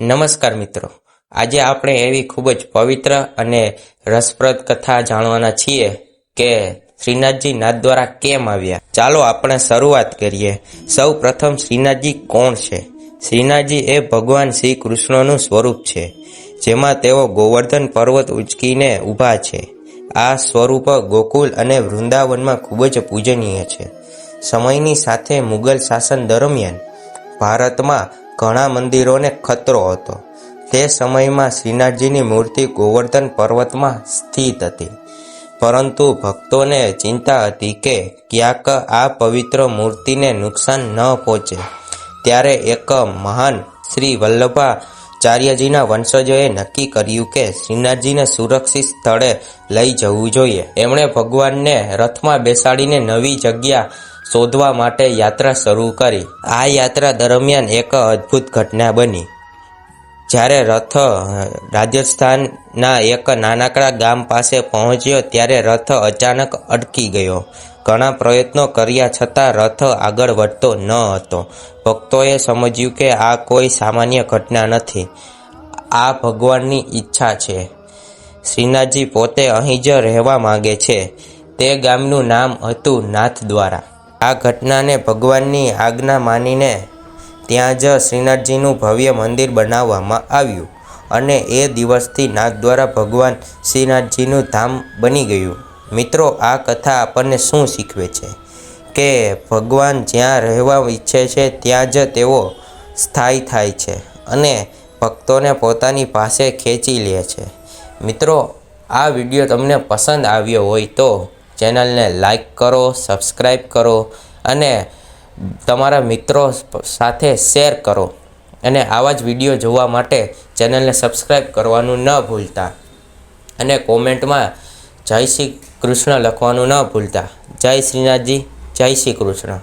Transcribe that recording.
નમસ્કાર મિત્રો, આજે આપણે એવી ખૂબ જ પવિત્ર અને રસપ્રદ કથા જાણવાના છીએ કે શ્રીનાથજી નાથદ્વારા કેમ આવ્યા. ચાલો આપણે શરૂઆત કરીએ. સૌ પ્રથમ શ્રીનાથજી કોણ છે? શ્રીનાથજી એ ભગવાન શ્રી કૃષ્ણનું સ્વરૂપ છે, જેમાં તેઓ ગોવર્ધન પર્વત ઉંચકીને ઊભા છે. આ સ્વરૂપ ગોકુલ અને વૃંદાવનમાં ખૂબ જ પૂજનીય છે. સમયની સાથે મુગલ શાસન દરમિયાન ભારતમાં ઘણા મંદિરોને ખતરો હતો. તે સમયમાં શ્રીનાથજીની મૂર્તિ ગોવર્ધન પર્વતમાં સ્થિત હતી, પરંતુ ભક્તોને ચિંતા હતી કે ક્યાંક આ પવિત્ર મૂર્તિને નુકસાન ન પહોંચે. ત્યારે એક મહાન શ્રી વલ્લભાચાર્યજીના વંશજોએ નક્કી કર્યું કે શ્રીનાથજીને સુરક્ષિત સ્થળે લઈ જવું જોઈએ. એમણે ભગવાનને રથમાં બેસાડીને નવી જગ્યા શોધવા માટે યાત્રા શરૂ કરી. આ યાત્રા દરમિયાન એક અદ્ભુત ઘટના બની. જ્યારે રથ રાજસ્થાનના એક નાનકડા ગામ પાસે પહોંચ્યો ત્યારે રથ અચાનક અટકી ગયો. ઘણા પ્રયત્નો કર્યા છતાં રથ આગળ વધતો ન હતો. ભક્તોએ સમજ્યું કે આ કોઈ સામાન્ય ઘટના નથી, આ ભગવાનની ઈચ્છા છે. શ્રીનાથજી પોતે અહીં જ રહેવા માંગે છે. તે ગામનું નામ હતું નાથદ્વારા. આ ઘટનાને ભગવાનની આજ્ઞા માનીને ત્યાં જ શ્રીનાથજીનું ભવ્ય મંદિર બનાવવામાં આવ્યું અને એ દિવસથી નાથદ્વારા ભગવાન શ્રીનાથજીનું ધામ બની ગયું. મિત્રો, આ કથા આપણને શું શીખવે છે કે ભગવાન જ્યાં રહેવા ઈચ્છે છે ત્યાં જ તેઓ સ્થાયી થાય છે અને ભક્તોને પોતાની પાસે ખેંચી લે છે. મિત્રો, આ વિડીયો તમને પસંદ આવ્યો હોય તો ચેનલને લાઈક કરો, સબસ્ક્રાઈબ કરો અને તમારા મિત્રો સાથે શેર કરો. અને આવા જ વિડીયો જોવા માટે ચેનલને સબસ્ક્રાઈબ કરવાનું ન ભૂલતા અને કોમેન્ટમાં જય શ્રી કૃષ્ણ લખવાનું ન ભૂલતા. જય શ્રીનાથજી, જય શ્રી કૃષ્ણ.